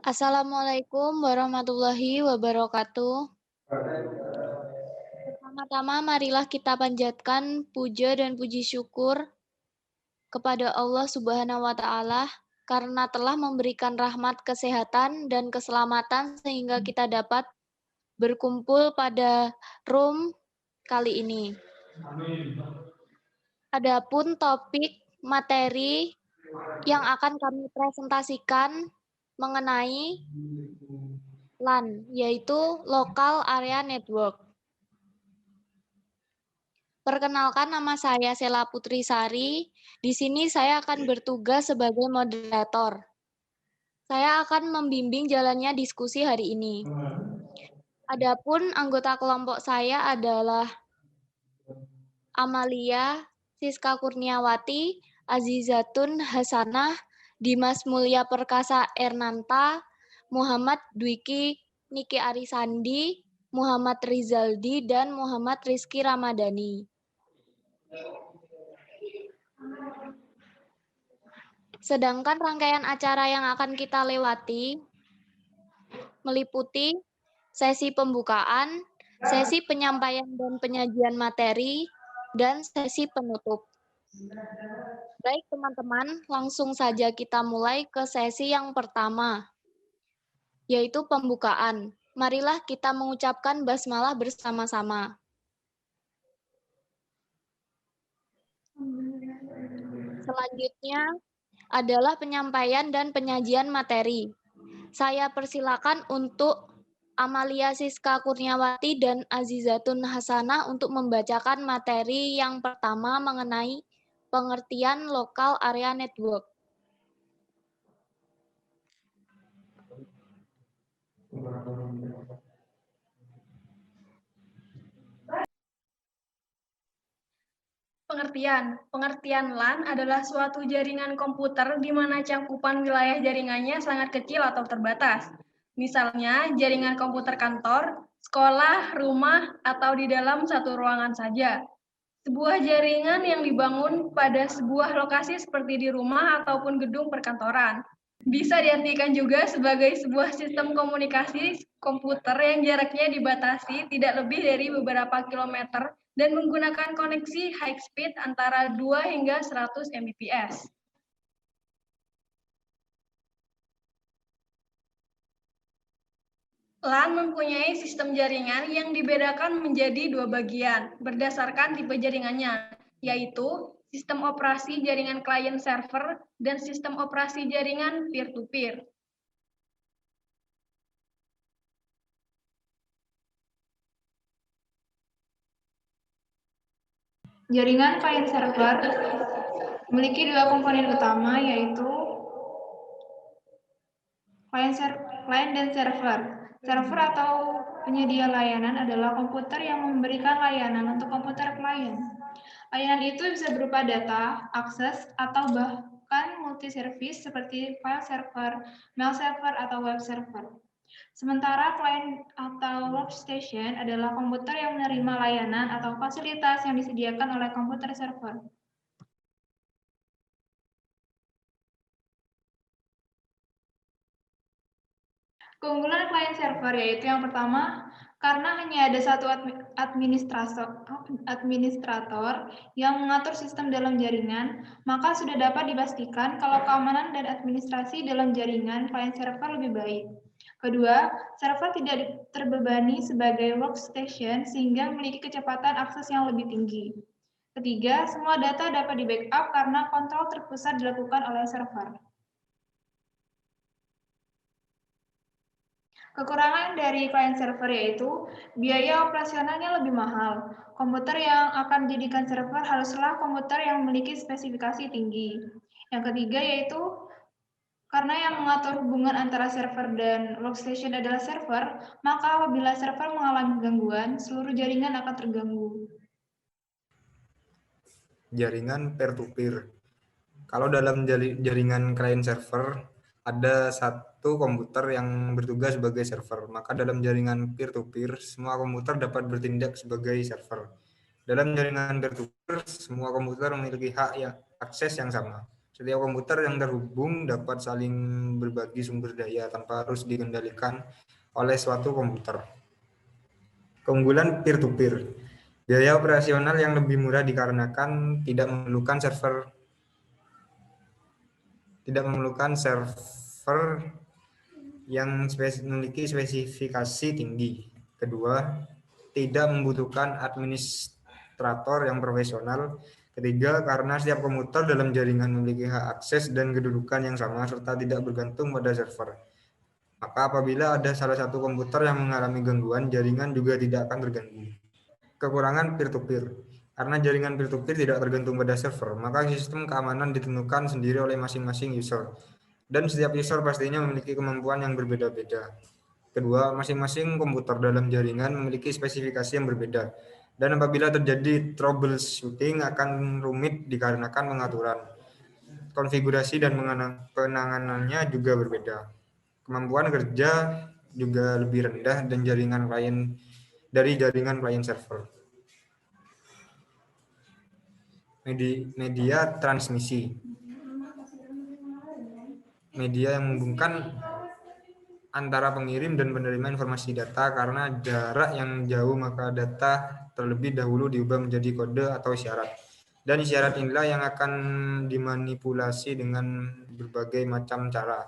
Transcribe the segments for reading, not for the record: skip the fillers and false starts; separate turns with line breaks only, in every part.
Assalamualaikum warahmatullahi wabarakatuh. Pertama-tama marilah kita panjatkan puja dan puji syukur kepada Allah Subhanahu wa taala karena telah memberikan rahmat kesehatan dan keselamatan sehingga kita dapat berkumpul pada room kali ini. Adapun topik materi yang akan kami presentasikan mengenai LAN, yaitu Local Area Network. Perkenalkan, nama saya Sela Putri Sari. Di sini saya akan bertugas sebagai moderator. Saya akan membimbing jalannya diskusi hari ini. Adapun anggota kelompok saya adalah Amalia, Siska Kurniawati, Azizatun Hasanah, Dimas Mulya Perkasa Ernanta, Muhammad Dwiki Niki Arisandi, Muhammad Rizaldi, dan Muhammad Rizky Ramadhani. Sedangkan rangkaian acara yang akan kita lewati meliputi sesi pembukaan, sesi penyampaian dan penyajian materi, dan sesi penutup. Baik teman-teman, langsung saja kita mulai ke sesi yang pertama, yaitu pembukaan. Marilah kita mengucapkan basmalah bersama-sama. Selanjutnya adalah penyampaian dan penyajian materi. Saya persilakan untuk Amalia Siska Kurniawati dan Azizatun Hasanah untuk membacakan materi yang pertama mengenai pengertian Local Area Network.
Pengertian LAN adalah suatu jaringan komputer di mana cakupan wilayah jaringannya sangat kecil atau terbatas. Misalnya, jaringan komputer kantor, sekolah, rumah, atau di dalam satu ruangan saja. Sebuah jaringan yang dibangun pada sebuah lokasi seperti di rumah ataupun gedung perkantoran. Bisa diartikan juga sebagai sebuah sistem komunikasi komputer yang jaraknya dibatasi tidak lebih dari beberapa kilometer dan menggunakan koneksi high speed antara 2 hingga 100 Mbps. LAN mempunyai sistem jaringan yang dibedakan menjadi dua bagian berdasarkan tipe jaringannya, yaitu sistem operasi jaringan klien server dan sistem operasi jaringan peer-to-peer.
Jaringan klien server memiliki dua komponen utama, yaitu klien dan server. Server atau penyedia layanan adalah komputer yang memberikan layanan untuk komputer klien. Layanan itu bisa berupa data, akses, atau bahkan multi-service seperti file server, mail server, atau web server. Sementara klien atau workstation adalah komputer yang menerima layanan atau fasilitas yang disediakan oleh komputer server. Keunggulan klien server yaitu yang pertama, karena hanya ada satu administrator yang mengatur sistem dalam jaringan, maka sudah dapat dipastikan kalau keamanan dan administrasi dalam jaringan klien server lebih baik. Kedua, server tidak terbebani sebagai workstation sehingga memiliki kecepatan akses yang lebih tinggi. Ketiga, semua data dapat di-backup karena kontrol terpusat dilakukan oleh server. Kekurangan dari klien server yaitu biaya operasionalnya lebih mahal. Komputer yang akan dijadikan server haruslah komputer yang memiliki spesifikasi tinggi. Yang ketiga yaitu karena yang mengatur hubungan antara server dan workstation adalah server, maka apabila server mengalami gangguan, seluruh jaringan akan terganggu.
Jaringan peer-to-peer. Kalau dalam jaringan klien server, ada satu komputer yang bertugas sebagai server, maka dalam jaringan peer-to-peer, semua komputer dapat bertindak sebagai server. Dalam jaringan peer-to-peer, semua komputer memiliki hak akses yang sama. Setiap komputer yang terhubung dapat saling berbagi sumber daya tanpa harus dikendalikan oleh suatu komputer. Keunggulan peer-to-peer. Biaya operasional yang lebih murah dikarenakan tidak memerlukan server yang memiliki spesifikasi tinggi. Kedua, tidak membutuhkan administrator yang profesional. Ketiga, karena setiap komputer dalam jaringan memiliki hak akses dan kedudukan yang sama serta tidak bergantung pada server. Maka apabila ada salah satu komputer yang mengalami gangguan, jaringan juga tidak akan terganggu. Kekurangan peer-to-peer. Karena jaringan peer-to-peer tidak tergantung pada server, maka sistem keamanan ditentukan sendiri oleh masing-masing user. Dan setiap user pastinya memiliki kemampuan yang berbeda-beda. Kedua, masing-masing komputer dalam jaringan memiliki spesifikasi yang berbeda. Dan apabila terjadi troubleshooting akan rumit dikarenakan pengaturan, konfigurasi dan penanganannya juga berbeda. Kemampuan kerja juga lebih rendah dan jaringan klien server. Media transmisi. Media yang menghubungkan antara pengirim dan penerima informasi data. Karena jarak yang jauh maka data terlebih dahulu diubah menjadi kode atau isyarat. Dan isyarat inilah yang akan dimanipulasi dengan berbagai macam cara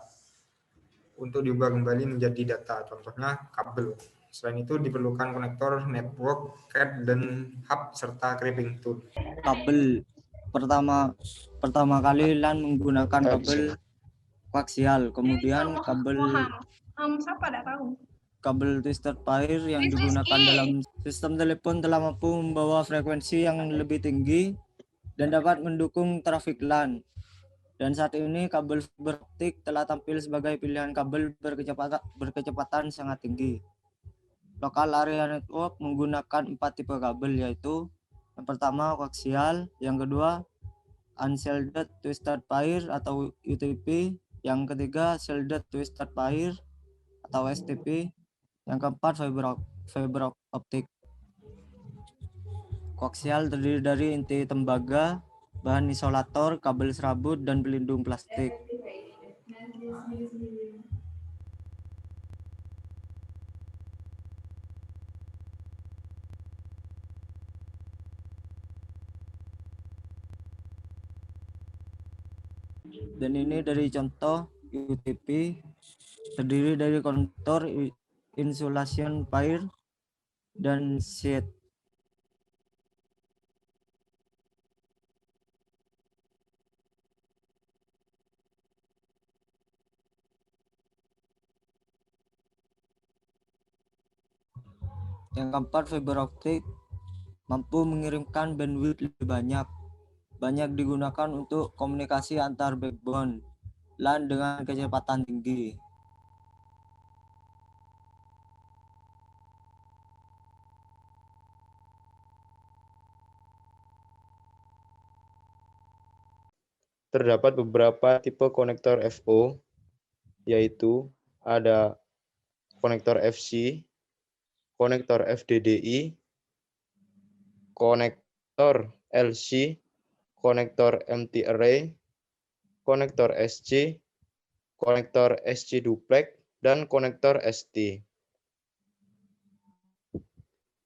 untuk diubah kembali menjadi data. Contohnya kabel. Selain itu diperlukan konektor, network, CAD, dan hub serta crimping tool.
Kabel pertama kali LAN menggunakan kabel koaksial, kemudian kabel twisted pair yang digunakan dalam sistem telepon telah mampu membawa frekuensi yang lebih tinggi dan dapat mendukung trafik LAN. Dan saat ini kabel fiber optik telah tampil sebagai pilihan kabel berkecepatan sangat tinggi. Local area network menggunakan 4 tipe kabel, yaitu yang pertama koaksial, yang kedua unshielded twisted pair atau UTP, yang ketiga shielded twisted pair atau STP, yang keempat fiber optik. Koaksial terdiri dari inti tembaga, bahan isolator, kabel serabut, dan pelindung plastik. Dan ini dari contoh UTP, terdiri dari konektor, insulation pair, dan sheet. Yang keempat, fiber optik mampu mengirimkan bandwidth lebih banyak digunakan untuk komunikasi antar backbone LAN dengan kecepatan tinggi.
Terdapat beberapa tipe konektor FO, yaitu ada konektor FC, konektor FDDI, konektor LC, konektor MT array, konektor SC, konektor SC duplex, dan konektor ST.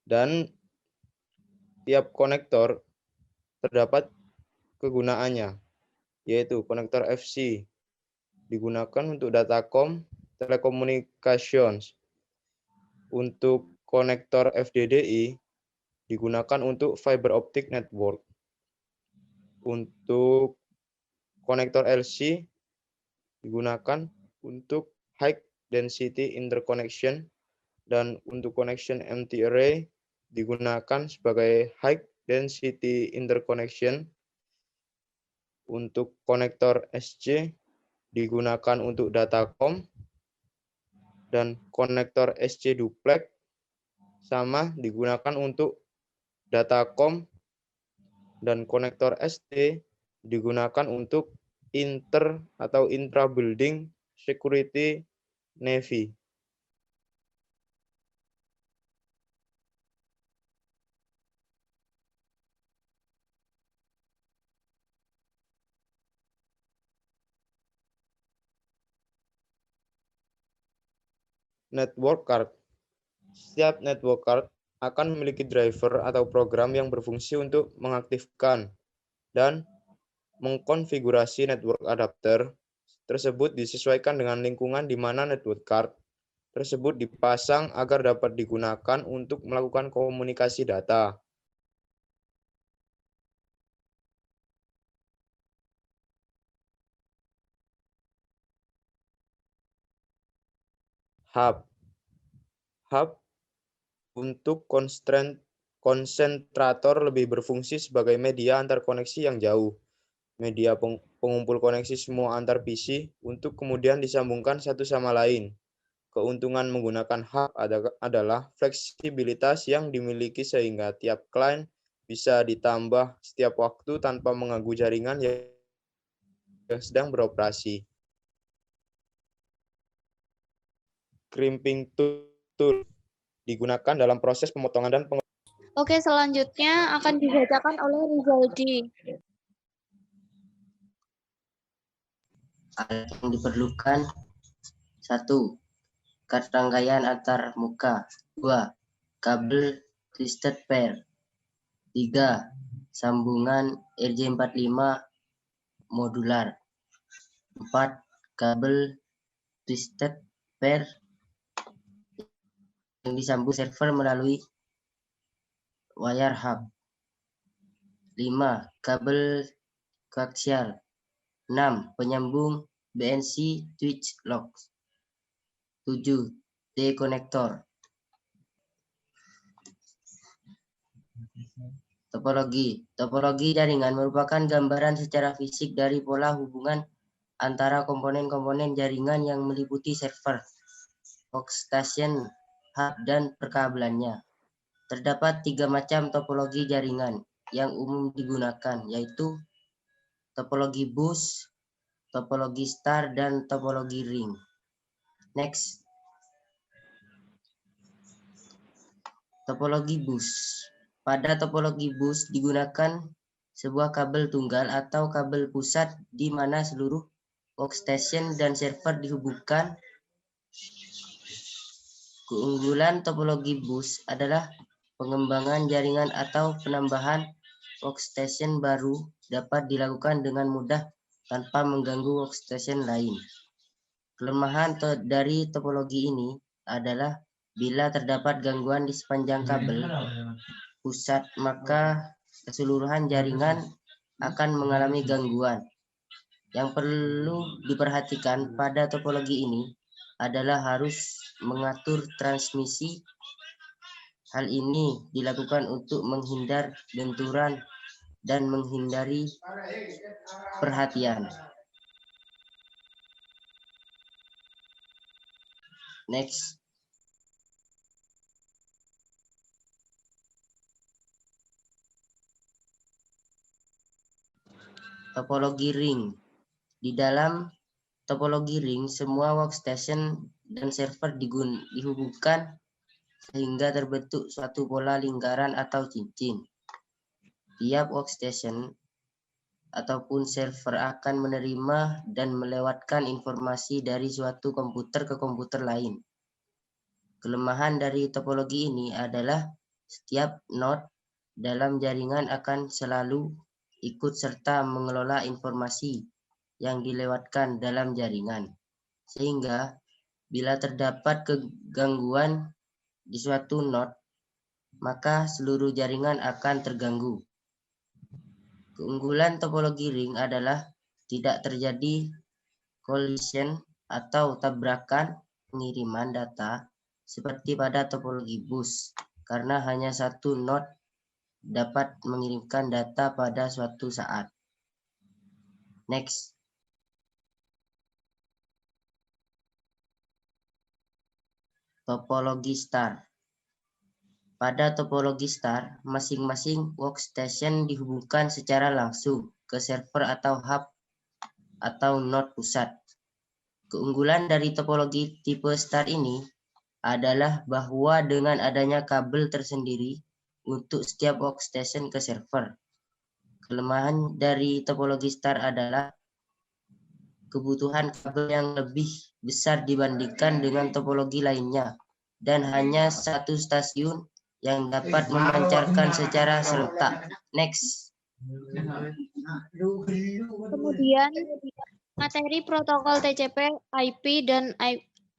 Dan tiap konektor terdapat kegunaannya, yaitu konektor FC digunakan untuk datacom, telecommunications. Untuk konektor FDDI digunakan untuk fiber optic network. Untuk konektor LC digunakan untuk high density interconnection, dan untuk connection MT array digunakan sebagai high density interconnection. Untuk konektor SC digunakan untuk datacom, dan konektor SC duplex sama digunakan untuk datacom, dan konektor ST digunakan untuk inter atau intra building security NAVI. network card. Setiap network card akan memiliki driver atau program yang berfungsi untuk mengaktifkan dan mengkonfigurasi network adapter tersebut disesuaikan dengan lingkungan di mana network card tersebut dipasang agar dapat digunakan untuk melakukan komunikasi data. Hub untuk konsentrator lebih berfungsi sebagai media antar koneksi yang jauh. Media pengumpul koneksi semua antar PC untuk kemudian disambungkan satu sama lain. Keuntungan menggunakan hub adalah fleksibilitas yang dimiliki sehingga tiap klien bisa ditambah setiap waktu tanpa mengganggu jaringan yang sedang beroperasi. Crimping tool digunakan dalam proses pemotongan dan
Oke, selanjutnya akan dibacakan oleh Rizaldi.
Alat yang diperlukan: 1. Kartu rangkaian antar muka. 2. Kabel twisted pair. 3. Sambungan RJ45 modular. 4. Kabel twisted pair yang disambung server melalui wire hub. 5. Kabel koaksial. 6. Penyambung BNC switch lock. 7. D-konektor. Topologi jaringan merupakan gambaran secara fisik dari pola hubungan antara komponen-komponen jaringan yang meliputi server, workstation, hub, dan perkabelannya. Terdapat 3 macam topologi jaringan yang umum digunakan, yaitu topologi bus, topologi star, dan topologi ring. Next. Topologi bus. Pada topologi bus digunakan sebuah kabel tunggal atau kabel pusat di mana seluruh workstation dan server dihubungkan. Keunggulan topologi bus adalah pengembangan jaringan atau penambahan workstation baru dapat dilakukan dengan mudah tanpa mengganggu workstation lain. Kelemahan dari topologi ini adalah bila terdapat gangguan di sepanjang kabel pusat, maka keseluruhan jaringan akan mengalami gangguan. Yang perlu diperhatikan pada topologi ini adalah harus mengatur transmisi. Hal ini dilakukan untuk menghindar benturan dan menghindari perhatian. Next. Topologi ring. Di dalam topologi ring, semua workstation dan server dihubungkan sehingga terbentuk suatu pola lingkaran atau cincin. Tiap workstation ataupun server akan menerima dan melewatkan informasi dari suatu komputer ke komputer lain. Kelemahan dari topologi ini adalah setiap node dalam jaringan akan selalu ikut serta mengelola informasi yang dilewatkan dalam jaringan. Sehingga bila terdapat kegangguan di suatu node, maka seluruh jaringan akan terganggu. Keunggulan topologi ring adalah tidak terjadi collision atau tabrakan pengiriman data seperti pada topologi bus, karena hanya satu node dapat mengirimkan data pada suatu saat. Next. Topologi star. Pada topologi star, masing-masing workstation dihubungkan secara langsung ke server atau hub atau node pusat. Keunggulan dari topologi tipe star ini adalah bahwa dengan adanya kabel tersendiri untuk setiap workstation ke server. Kelemahan dari topologi star adalah kebutuhan kabel yang lebih besar dibandingkan dengan topologi lainnya, dan hanya satu stasiun yang dapat memancarkan secara serentak. Next.
Kemudian materi protokol TCP, IP, dan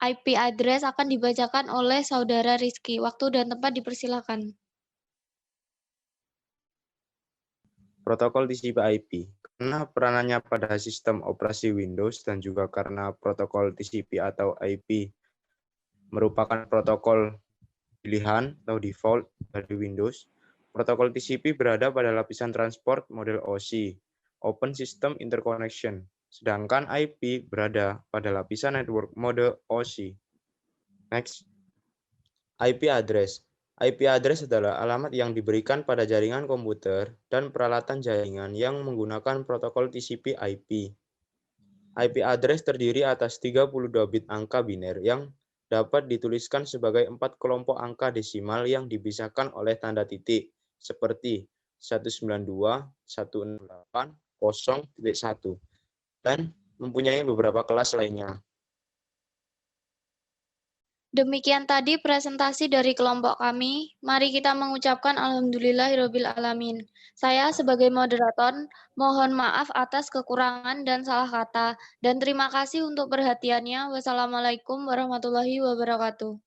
IP address akan dibacakan oleh Saudara Rizky. Waktu dan tempat dipersilakan.
Protokol TCP/IP. Karena peranannya pada sistem operasi Windows dan juga karena protokol TCP atau IP merupakan protokol pilihan atau default dari Windows, protokol TCP berada pada lapisan transport model OSI, Open System Interconnection, sedangkan IP berada pada lapisan network mode OSI. Next. IP address. IP address adalah alamat yang diberikan pada jaringan komputer dan peralatan jaringan yang menggunakan protokol TCP/IP. IP address terdiri atas 32 bit angka biner yang dapat dituliskan sebagai 4 kelompok angka desimal yang dipisahkan oleh tanda titik, seperti 192.168.0.1, dan mempunyai beberapa kelas lainnya.
Demikian tadi presentasi dari kelompok kami. Mari kita mengucapkan Alhamdulillahirabbil alamin. Saya sebagai moderator mohon maaf atas kekurangan dan salah kata, dan terima kasih untuk perhatiannya. Wassalamualaikum warahmatullahi wabarakatuh.